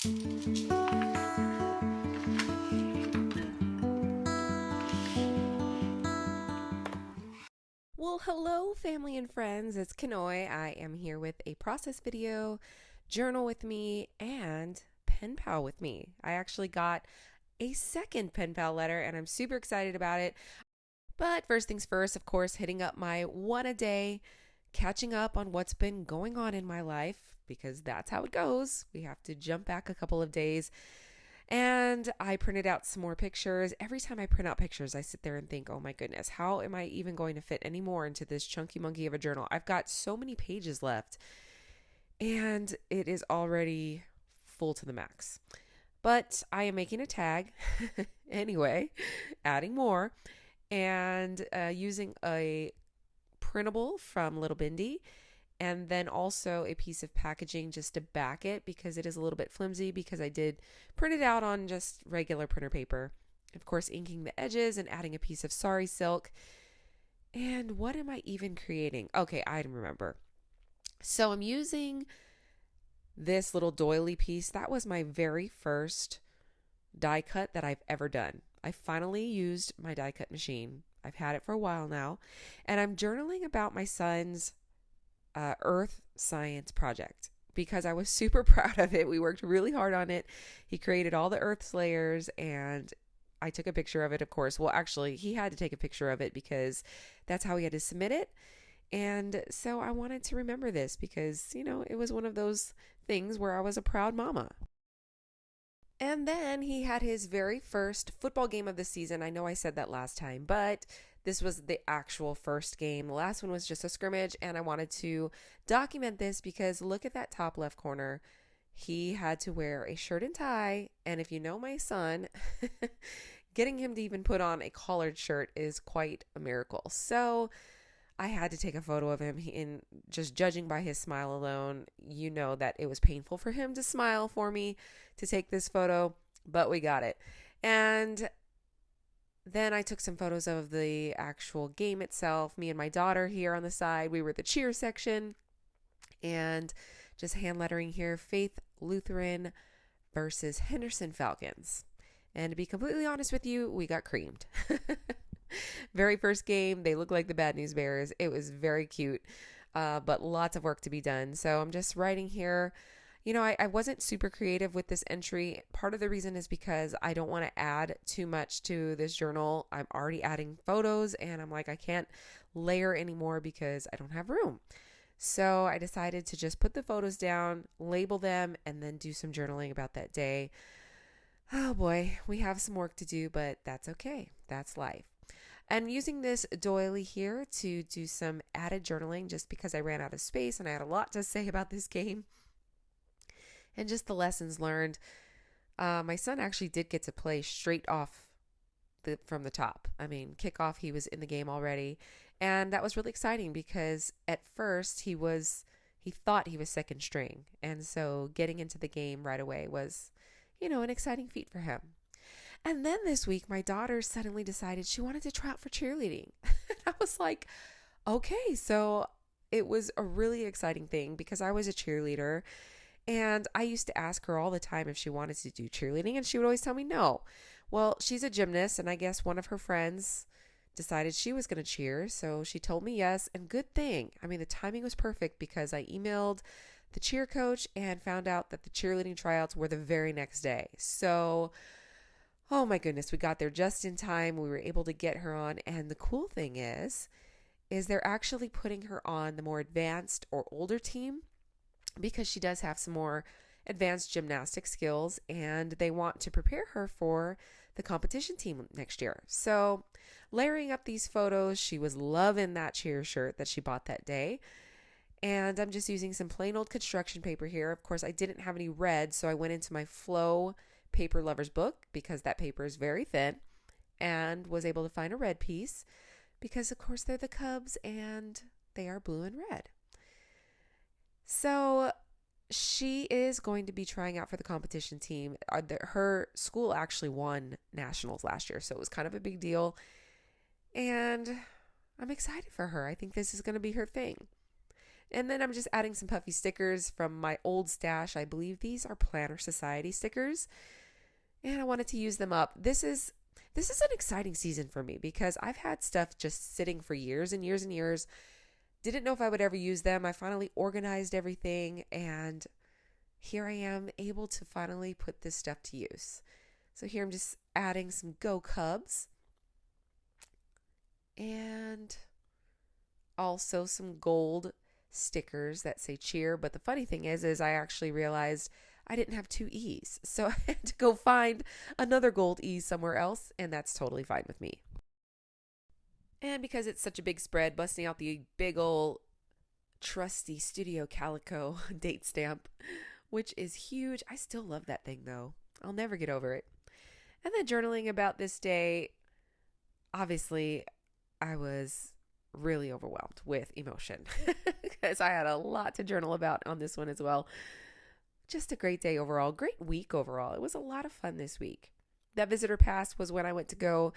Well, hello, family and friends. It's Kanoi. I am here with a process video, journal with me, and pen pal with me. I actually got a second pen pal letter, and I'm super excited about it. But first things first, of course, hitting up my one a day, catching up on what's been going on in my life, because that's how it goes. We have to jump back a couple of days. And I printed out some more pictures. Every time I print out pictures, I sit there and think, oh my goodness, how am I even going to fit any more into this chunky monkey of a journal? I've got so many pages left, and it is already full to the max. But I am making a tag anyway, adding more, and using a printable from Little Bindi, and then also a piece of packaging just to back it because it is a little bit flimsy, because I did print it out on just regular printer paper. Of course, inking the edges and adding a piece of sari silk. And what am I even creating? Okay, I remember. So I'm using this little doily piece. That was my very first die cut that I've ever done. I finally used my die cut machine. I've had it for a while now, and I'm journaling about my son's earth science project because I was super proud of it. We worked really hard on it. He created all the earth's layers, and I took a picture of it, of course. Well, actually, he had to take a picture of it because that's how he had to submit it. And so I wanted to remember this because, it was one of those things where I was a proud mama. And then he had his very first football game of the season. I know I said that last time, but this was the actual first game. The last one was just a scrimmage, and I wanted to document this because look at that top left corner. He had to wear a shirt and tie, and if you know my son, getting him to even put on a collared shirt is quite a miracle. So I had to take a photo of him, and just judging by his smile alone, you know that it was painful for him to smile for me to take this photo, but we got it. And then I took some photos of the actual game itself. Me and my daughter here on the side, we were the cheer section, and just hand lettering here, Faith Lutheran versus Henderson Falcons. And to be completely honest with you, we got creamed. Very first game, they looked like the Bad News Bears. It was very cute, but lots of work to be done. So I'm just writing here. I wasn't super creative with this entry. Part of the reason is because I don't want to add too much to this journal. I'm already adding photos, and I'm like, I can't layer anymore because I don't have room. So I decided to just put the photos down, label them, and then do some journaling about that day. Oh boy, we have some work to do, but that's okay. That's life. And using this doily here to do some added journaling just because I ran out of space and I had a lot to say about this game and just the lessons learned. My son actually did get to play straight off from the top. I mean, kickoff, he was in the game already. And that was really exciting because at first he thought he was second string. And so getting into the game right away was, an exciting feat for him. And then this week, my daughter suddenly decided she wanted to try out for cheerleading. I was like, okay. So it was a really exciting thing because I was a cheerleader, and I used to ask her all the time if she wanted to do cheerleading, and she would always tell me no. Well, she's a gymnast, and I guess one of her friends decided she was going to cheer, so she told me yes, and good thing. I mean, the timing was perfect because I emailed the cheer coach and found out that the cheerleading tryouts were the very next day. So, oh my goodness, we got there just in time. We were able to get her on, and the cool thing is they're actually putting her on the more advanced or older team because she does have some more advanced gymnastic skills, and they want to prepare her for the competition team next year. So layering up these photos, she was loving that cheer shirt that she bought that day. And I'm just using some plain old construction paper here. Of course, I didn't have any red, so I went into my Flow Paper Lovers book because that paper is very thin, and was able to find a red piece because, of course, they're the Cubs and they are blue and red. So she is going to be trying out for the competition team. Her school actually won nationals last year, so it was kind of a big deal. And I'm excited for her. I think this is going to be her thing. And then I'm just adding some puffy stickers from my old stash. I believe these are Planner Society stickers, and I wanted to use them up. This is an exciting season for me because I've had stuff just sitting for years and years and years. Didn't know if I would ever use them. I finally organized everything, and here I am able to finally put this stuff to use. So here I'm just adding some Go Cubs and also some gold stickers that say cheer. But the funny thing is I actually realized I didn't have two E's. So I had to go find another gold E somewhere else, and that's totally fine with me. And because it's such a big spread, busting out the big old trusty Studio Calico date stamp, which is huge. I still love that thing though. I'll never get over it. And then journaling about this day, obviously, I was really overwhelmed with emotion because I had a lot to journal about on this one as well. Just a great day overall, great week overall. It was a lot of fun this week. That visitor pass was when I went to go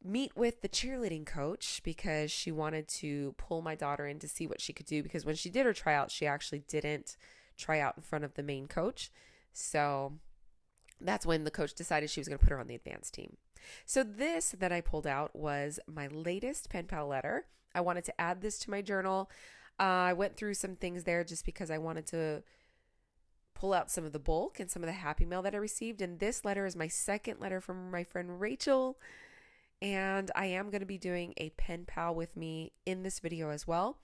meet with the cheerleading coach because she wanted to pull my daughter in to see what she could do, because when she did her tryout, she actually didn't try out in front of the main coach. So that's when the coach decided she was going to put her on the advanced team. So this that I pulled out was my latest pen pal letter. I wanted to add this to my journal. I went through some things there just because I wanted to pull out some of the bulk and some of the happy mail that I received. And this letter is my second letter from my friend Rachel. And I am going to be doing a pen pal with me in this video as well.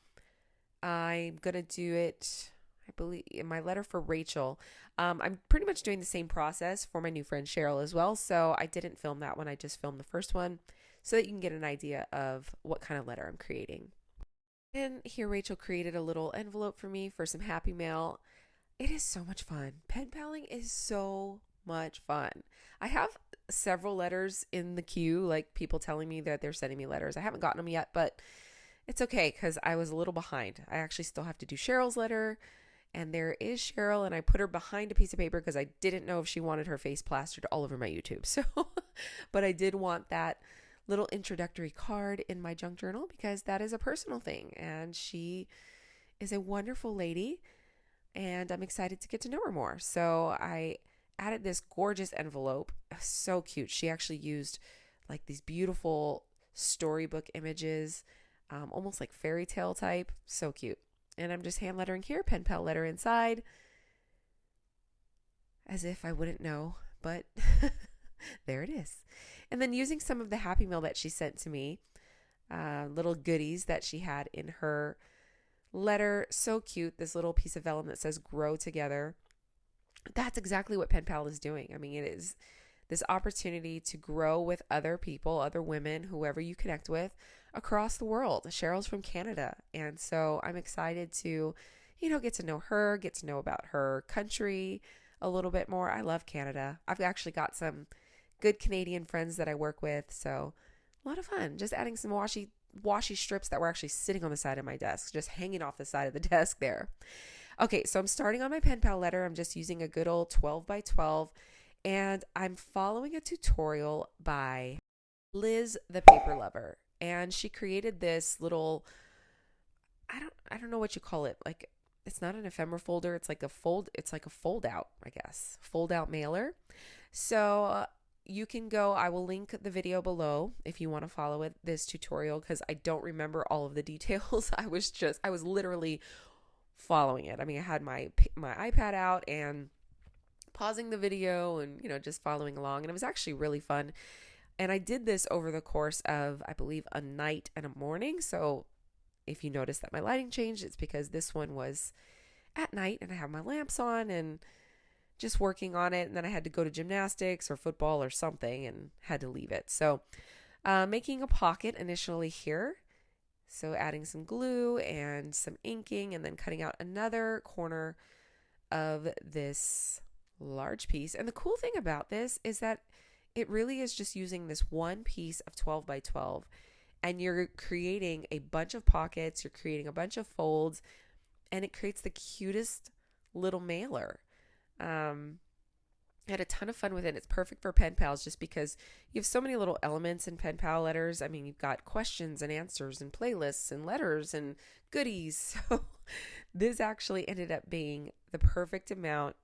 I'm going to do it, I believe, in my letter for Rachel. I'm pretty much doing the same process for my new friend Cheryl as well. So I didn't film that one. I just filmed the first one so that you can get an idea of what kind of letter I'm creating. And here Rachel created a little envelope for me for some happy mail. It is so much fun. Pen paling is so much fun. I have several letters in the queue, like people telling me that they're sending me letters. I haven't gotten them yet, but it's okay because I was a little behind. I actually still have to do Cheryl's letter, and there is Cheryl, and I put her behind a piece of paper because I didn't know if she wanted her face plastered all over my YouTube. So, but I did want that little introductory card in my junk journal because that is a personal thing, and she is a wonderful lady, and I'm excited to get to know her more. So I added this gorgeous envelope. So cute. She actually used like these beautiful storybook images, almost like fairy tale type. So cute. And I'm just hand lettering here, pen pal letter inside, as if I wouldn't know, but there it is. And then using some of the happy mail that she sent to me, little goodies that she had in her letter. So cute. This little piece of vellum that says grow together. That's exactly what pen pal is doing. I mean, it is this opportunity to grow with other people, other women, whoever you connect with across the world. Cheryl's from Canada. And so I'm excited to, get to know her, get to know about her country a little bit more. I love Canada. I've actually got some good Canadian friends that I work with. So a lot of fun. Just adding some washi strips that were actually sitting on the side of my desk, just hanging off the side of the desk there. Okay, so I'm starting on my pen pal letter. I'm just using a good old 12 by 12, and I'm following a tutorial by Liz the Paper Lover. And she created this little, I don't know what you call it. Like, it's not an ephemera folder. It's like a fold out, I guess. Fold out mailer. So you can go, I will link the video below if you want to follow this tutorial, because I don't remember all of the details. I was literally following it. I mean, I had my iPad out and pausing the video and, just following along. And it was actually really fun. And I did this over the course of, I believe, a night and a morning. So if you notice that my lighting changed, it's because this one was at night and I have my lamps on and just working on it. And then I had to go to gymnastics or football or something and had to leave it. So making a pocket initially here. So adding some glue and some inking, and then cutting out another corner of this large piece. And the cool thing about this is that it really is just using this one piece of 12 by 12, and you're creating a bunch of pockets, you're creating a bunch of folds, and it creates the cutest little mailer. And I had a ton of fun with it. It's perfect for pen pals just because you have so many little elements in pen pal letters. I mean, you've got questions and answers and playlists and letters and goodies. So this actually ended up being the perfect amount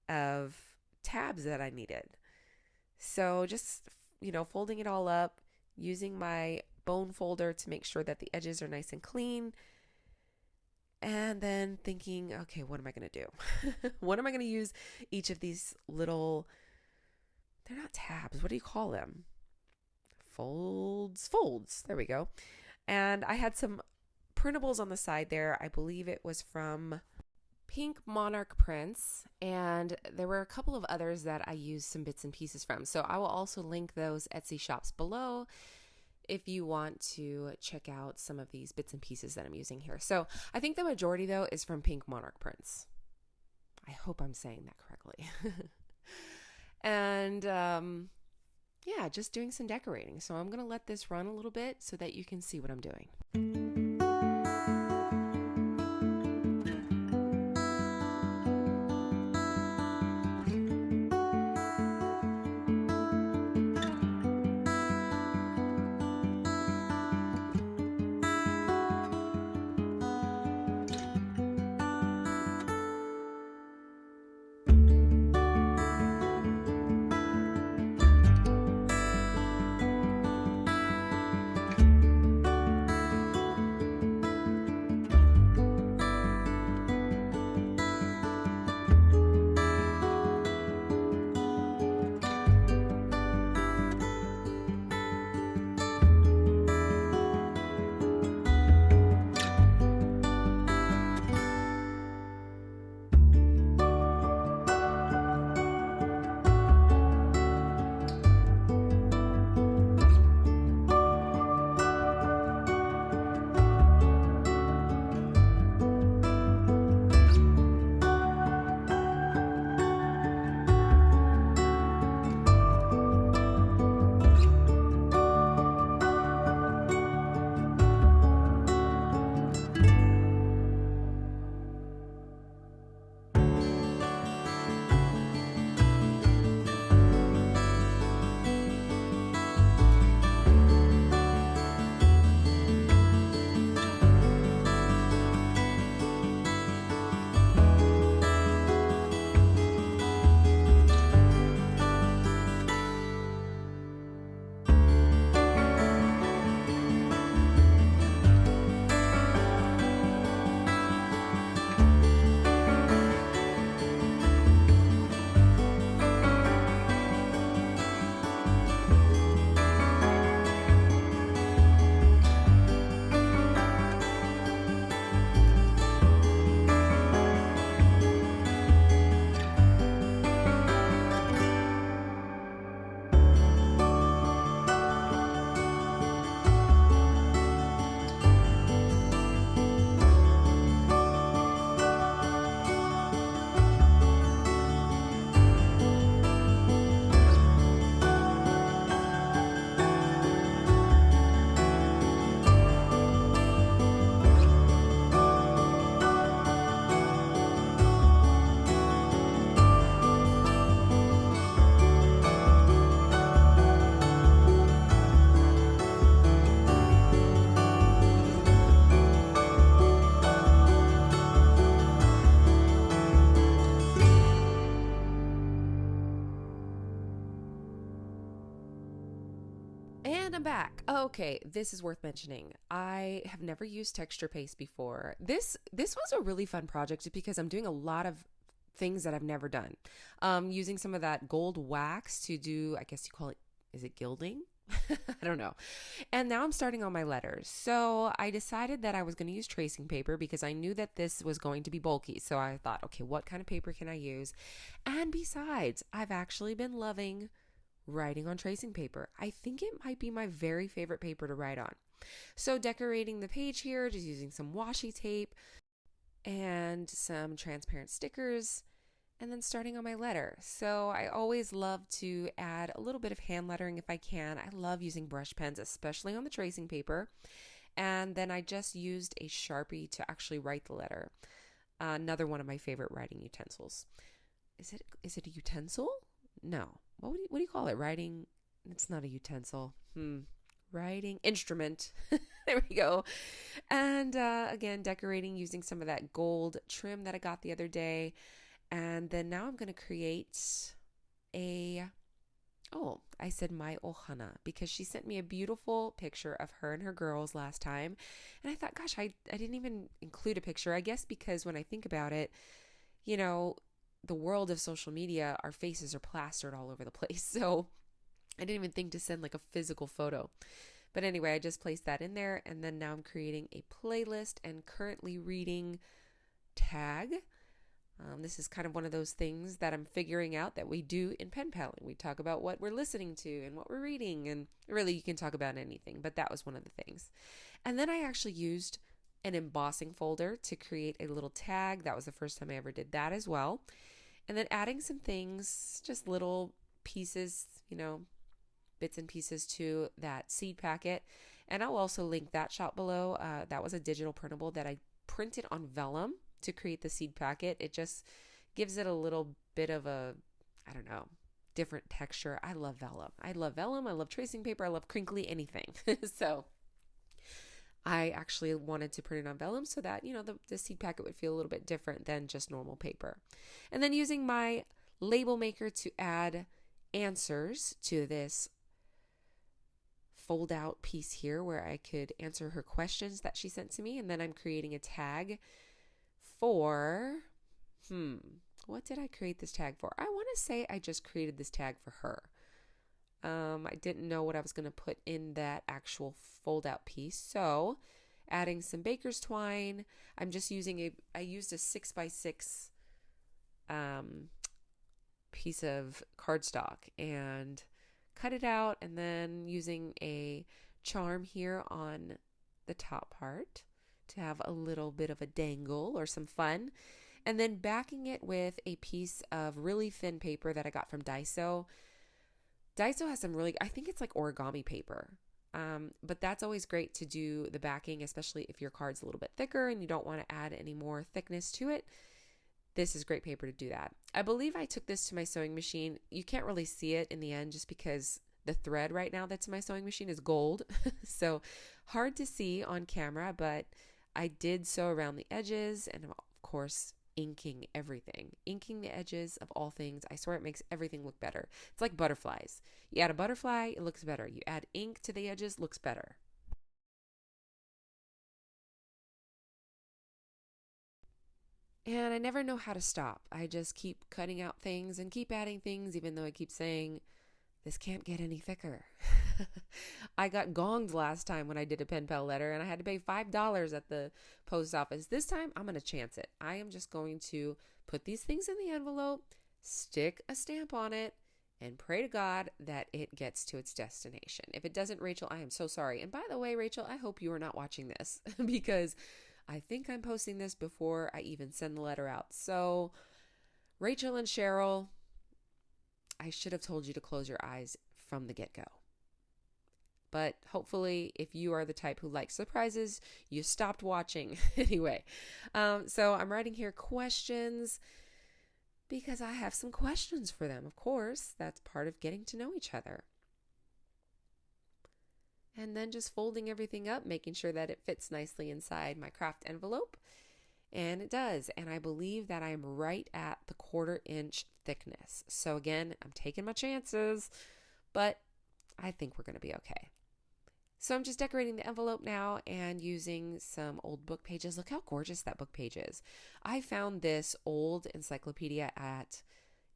of tabs that I needed. So just, folding it all up, using my bone folder to make sure that the edges are nice and clean, and then thinking, okay, what am I going to do? What am I going to use each of these little, they're not tabs, what do you call them? Folds. There we go. And I had some printables on the side there. I believe it was from Pink Monarch Prints, and there were a couple of others that I used some bits and pieces from. So I will also link those Etsy shops below if you want to check out some of these bits and pieces that I'm using here. So I think the majority, though, is from Pink Monarch Prints. I hope I'm saying that correctly. And yeah, just doing some decorating. So I'm going to let this run a little bit so that you can see what I'm doing. And I'm back. Okay, this is worth mentioning. I have never used texture paste before. This was a really fun project because I'm doing a lot of things that I've never done. Using some of that gold wax to do, I guess you call it, is it gilding? I don't know. And now I'm starting on my letters. So I decided that I was going to use tracing paper because I knew that this was going to be bulky. So I thought, okay, what kind of paper can I use? And besides, I've actually been loving writing on tracing paper. I think it might be my very favorite paper to write on. So decorating the page here, just using some washi tape and some transparent stickers, and then starting on my letter. So I always love to add a little bit of hand lettering if I can. I love using brush pens, especially on the tracing paper. And then I just used a Sharpie to actually write the letter. Another one of my favorite writing utensils. is it a utensil? No. What do you call it? Writing. It's not a utensil. Writing instrument. There we go. And again, decorating using some of that gold trim that I got the other day. And then now I'm going to create a, oh, I said my ohana because she sent me a beautiful picture of her and her girls last time. And I thought, gosh, I didn't even include a picture. I guess because when I think about it, you know, the world of social media, our faces are plastered all over the place. So I didn't even think to send like a physical photo. But anyway, I just placed that in there. And then now I'm creating a playlist and currently reading tag. This is kind of one of those things that I'm figuring out that we do in pen paling. We talk about what we're listening to and what we're reading, and really you can talk about anything, but that was one of the things. And then I actually used an embossing folder to create a little tag. That was the first time I ever did that as well. And then adding some things, just little pieces, bits and pieces to that seed packet. And I'll also link that shop below. That was a digital printable that I printed on vellum to create the seed packet. It just gives it a little bit of a, I don't know, different texture. I love vellum. I love tracing paper. I love crinkly anything. So I actually wanted to print it on vellum so that, the seed packet would feel a little bit different than just normal paper. And then using my label maker to add answers to this fold out piece here where I could answer her questions that she sent to me. And then I'm creating a tag for, what did I create this tag for? I want to say I just created this tag for her. I didn't know what I was going to put in that actual fold out piece. So adding some baker's twine. I'm just using I used a 6x6 piece of cardstock and cut it out, and then using a charm here on the top part to have a little bit of a dangle or some fun, and then backing it with a piece of really thin paper that I got from Daiso. Daiso has some really, I think it's like origami paper, but that's always great to do the backing, especially if your card's a little bit thicker and you don't want to add any more thickness to it. This is great paper to do that. I believe I took this to my sewing machine. You can't really see it in the end just because the thread right now that's in my sewing machine is gold. So hard to see on camera, but I did sew around the edges and of course inking everything. Inking the edges of all things, I swear it makes everything look better. It's like butterflies. You add a butterfly, it looks better. You add ink to the edges, looks better. And I never know how to stop. I just keep cutting out things and keep adding things, even though I keep saying, this can't get any thicker. I got gonged last time when I did a pen pal letter and I had to pay $5 at the post office. This time I'm going to chance it. I am just going to put these things in the envelope, stick a stamp on it, and pray to God that it gets to its destination. If it doesn't, Rachel, I am so sorry. And by the way, Rachel, I hope you are not watching this because I think I'm posting this before I even send the letter out. So, Rachel and Cheryl, I should have told you to close your eyes from the get-go. But hopefully, if you are the type who likes surprises, you stopped watching. Anyway, so I'm writing here questions because I have some questions for them. Of course, that's part of getting to know each other. And then just folding everything up, making sure that it fits nicely inside my craft envelope. And it does. And I believe that I'm right at the 1/4 inch thickness. So again, I'm taking my chances, but I think we're going to be okay. So I'm just decorating the envelope now and using some old book pages. Look how gorgeous that book page is. I found this old encyclopedia at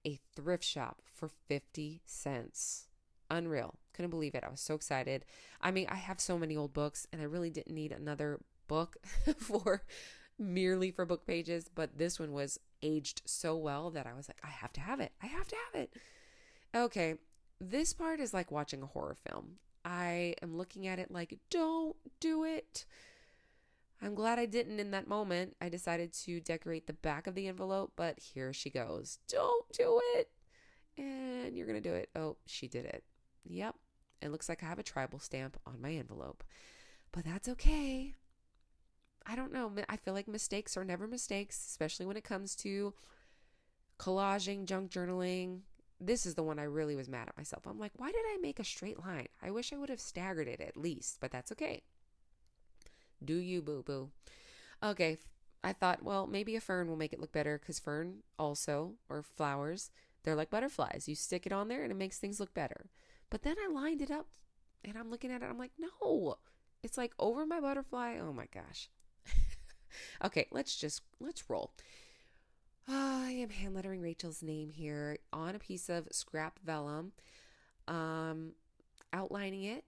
a thrift shop for 50 cents. Unreal. Couldn't believe it. I was so excited. I mean, I have so many old books and I really didn't need another book merely for book pages, but this one was aged so well that I was like, I have to have it. I have to have it. Okay, this part is like watching a horror film. I am looking at it like, don't do it. I'm glad I didn't in that moment. I decided to decorate the back of the envelope, but here she goes. Don't do it. And you're going to do it. Oh, she did it. Yep. It looks like I have a tribal stamp on my envelope, but that's okay. I don't know. I feel like mistakes are never mistakes, especially when it comes to collaging, junk journaling. This is the one I really was mad at myself. I'm like, why did I make a straight line? I wish I would have staggered it at least, but that's okay. Do you, boo boo? Okay, I thought, well, maybe a fern will make it look better because fern also, or flowers, they're like butterflies. You stick it on there and it makes things look better. But then I lined it up and I'm looking at it. I'm like, no, it's like over my butterfly. Oh my gosh. Okay, let's roll. I am hand lettering Rachel's name here on a piece of scrap vellum, outlining it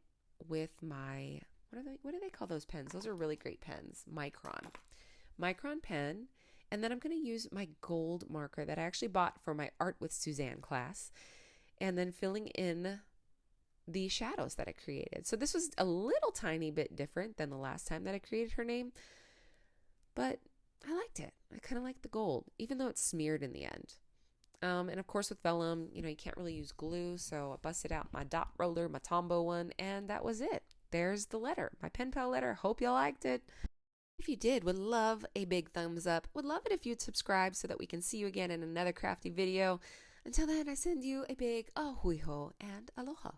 with my, what do they call those pens? Those are really great pens. Micron pen. And then I'm going to use my gold marker that I actually bought for my Art with Suzanne class, and then filling in the shadows that I created. So this was a little tiny bit different than the last time that I created her name, but I liked it. I kind of liked the gold, even though it's smeared in the end. And of course with vellum, you can't really use glue, so I busted out my dot roller, my Tombow one, and that was it. There's the letter, my pen pal letter. Hope you liked it. If you did, would love a big thumbs up. Would love it if you'd subscribe so that we can see you again in another crafty video. Until then, I send you a big ahuiho and aloha.